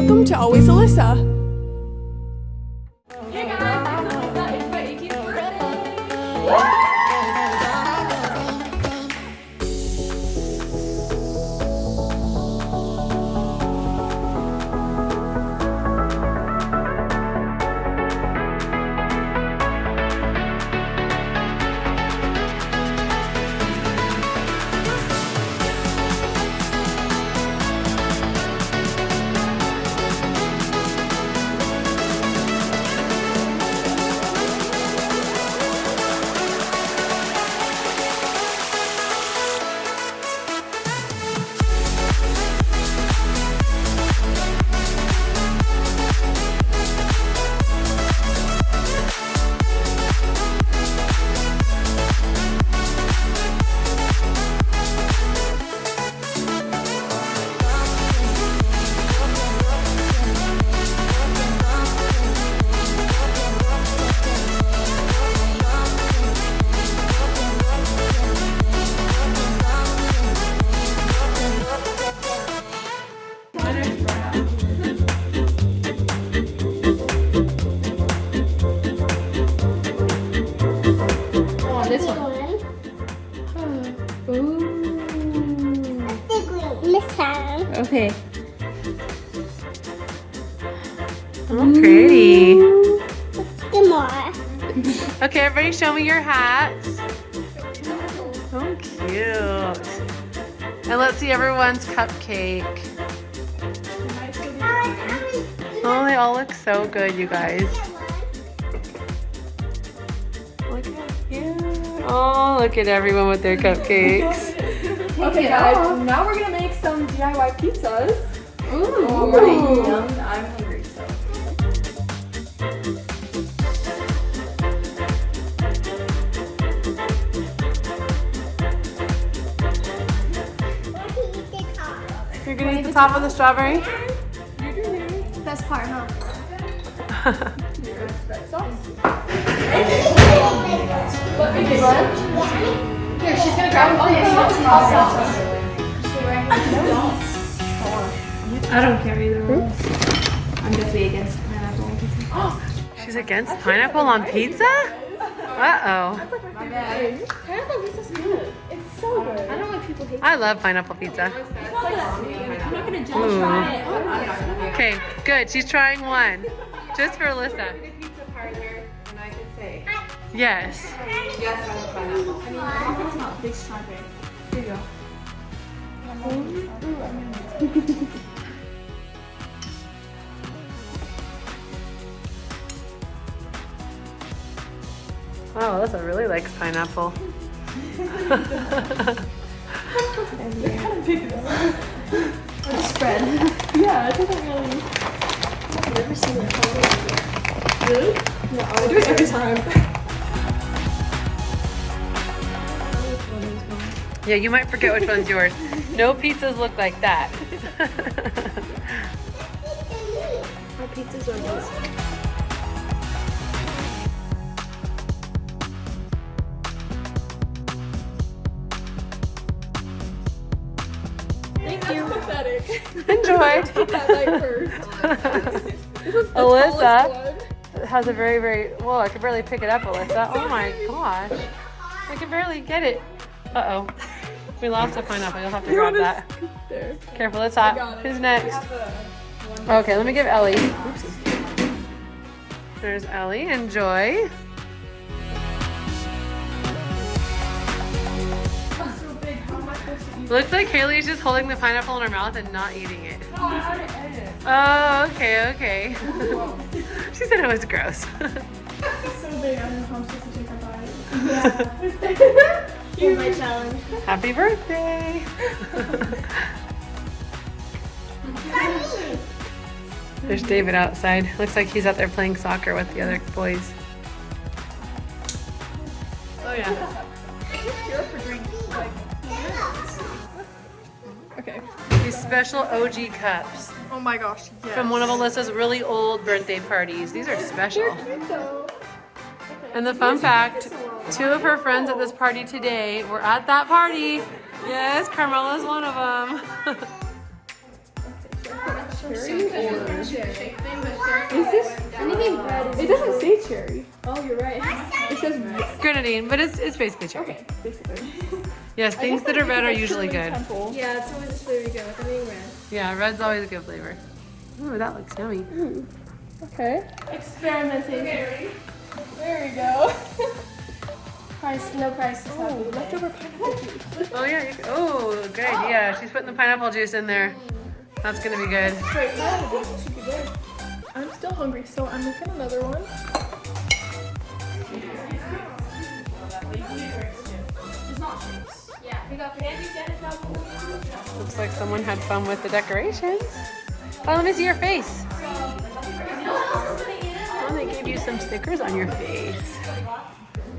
welcome to Always Alyssa. Hey guys, it's Alyssa. It's my 18th birthday. This one. Okay. Oh, pretty. Okay, everybody show me your hats. So cute. And let's see everyone's cupcake. Oh, they all look so good, you guys. Look how cute. Oh, look at everyone with their cupcakes. Okay guys, now we're gonna make some DIY pizzas. Ooh. I'm hungry, so. You're gonna eat the top of the strawberry? Best part, huh? Here, she's gonna grab it. I don't care either way. I'm definitely against pineapple on pizza. She's against pineapple on pizza? Uh-oh. Pineapple pizza's good. It's so good. I don't like people hate I love pineapple pizza. I'm not gonna judge. Ooh. Try it. Okay, good. She's trying one. Just for Alyssa. Pizza parlor, and I can say, Yes. yes, I love pineapple. I mean, it's not big strawberry. Here you go. Wow, Alyssa really likes pineapple. The spread. Yeah, it doesn't really. I've never seen it. Really? Yeah, I do it every time. Yeah, you might forget which one's yours. No pizzas look like that. My pizzas are those. Thank you. Pathetic. Enjoy. That night first. Alyssa has a very, whoa, I can barely pick it up, Alyssa. Oh my gosh. I can barely get it. Uh-oh. We lost a pineapple. You'll have to grab that. There. Careful, it's hot. Who's next? Okay, let me give Ellie. Oopsie. There's Ellie. Enjoy. Looks like Haley's just holding the pineapple in her mouth and not eating it. Oh, okay. She said it was gross. It's so big, I don't know how I'm supposed to take a bite. Yeah. Here's my challenge. Happy birthday. There's David outside. Looks like he's out there playing soccer with the other boys. Oh yeah. You're up for drinks. Like, okay. These special OG cups Oh my gosh. Yes. from one of Alyssa's really old birthday parties. These are special. And the fun fact, 2 of her friends at this party today were at that party. Yes, Carmela's one of them. Very orange. cherry. Is this anything red? It doesn't say cherry. Oh, you're right. It says Grenadine, but it's basically cherry. okay, basically. Yes, things that are red are usually good. Yeah, it's always this flavor you go with anything red. Yeah, red's always a good flavor. Ooh, that looks yummy. Okay. Experimenting. There we go. Price, no price. Oh, leftover pineapple juice. Oh yeah, oh, good idea. She's putting the pineapple juice in there. That's gonna be good. Wait, pineapple juice should be good. I'm still hungry, so I'm making another one. Yeah, we got Looks like someone had fun with the decorations. Oh, let me see your face. Oh, they gave you some stickers on your face.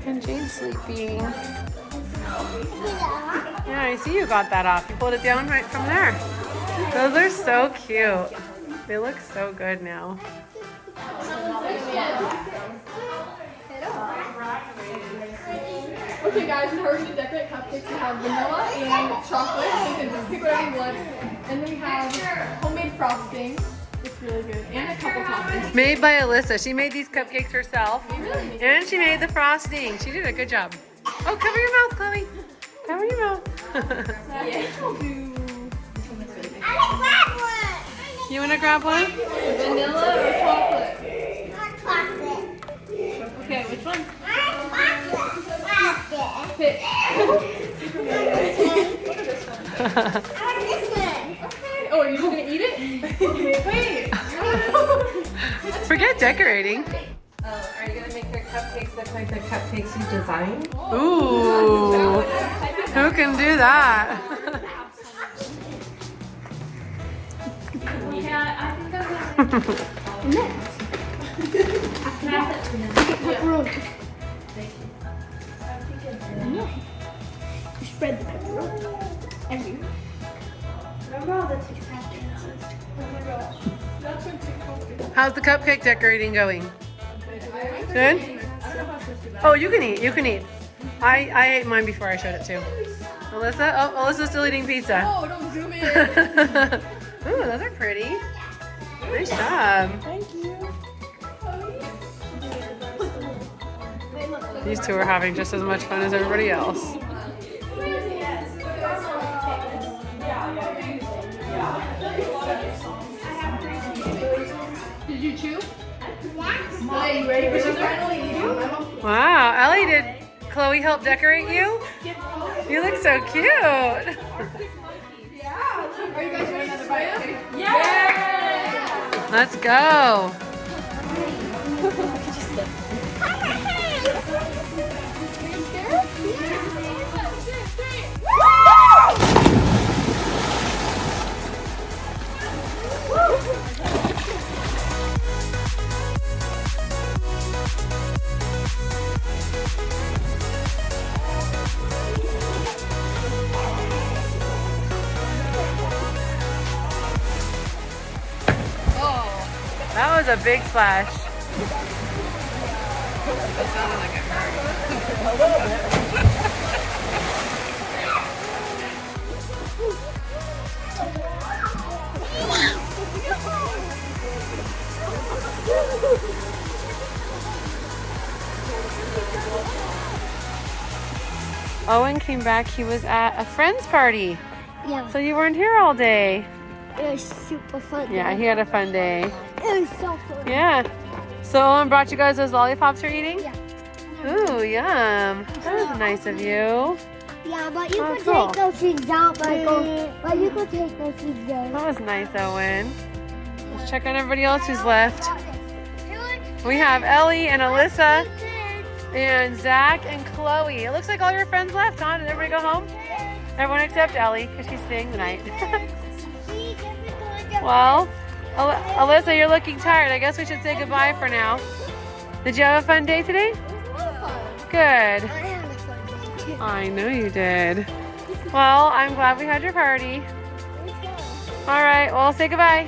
And Jane's sleeping. Yeah, I see you got that off. You pulled it down right from there. Those are so cute. They look so good now. Okay guys, in order to decorate cupcakes, we have vanilla and chocolate, so you can just pick whatever you want. And then we have homemade frosting. It's really good. And a couple toppings. Made by Alyssa. She made these cupcakes herself. And she made the frosting. She did a good job. Oh, cover your mouth, Chloe. Cover your mouth. You want to grab one? Vanilla or chocolate? Okay, which one? Pick. Oh, are you just gonna eat it? Wait. Forget decorating. Are you gonna make your cupcakes look like the cupcakes you designed? Ooh. Who can do that? You spread the pepperoni everywhere. Remember all the TikTok dances? How's the cupcake decorating going? Good? Oh, you can eat. You can eat. I ate mine before I showed it too. Alyssa? Oh, Alyssa's still eating pizza. Oh, don't zoom in. Ooh, those are pretty. Nice job. Thank you. These two are having just as much fun as everybody else. Did you chew? Are you ready for the finally eating? Wow, Ellie, did Chloe help decorate you? You look so cute. Are you guys ready to try it? Yeah! Let's go. That was a big splash. Owen came back. He was at a friend's party. Yeah, So you weren't here all day. it was super fun. Yeah, he had a fun day. It was so fun. Yeah. So Owen brought you guys those lollipops you're eating? Yeah. Ooh, yum. That was nice of you. Yeah, but you Oh, could cool. take those things out, but you could take those things out. That was nice, Owen. Let's check on everybody else who's left. We have Ellie and Alyssa and Zach and Chloe. It looks like all your friends left, huh? Did everybody go home? Everyone except Ellie, because she's staying the night. Well, Alyssa, you're looking tired. I guess we should say goodbye for now. Did you have a fun day today? Good. I know you did. Well, I'm glad we had your party. All right, well, say goodbye.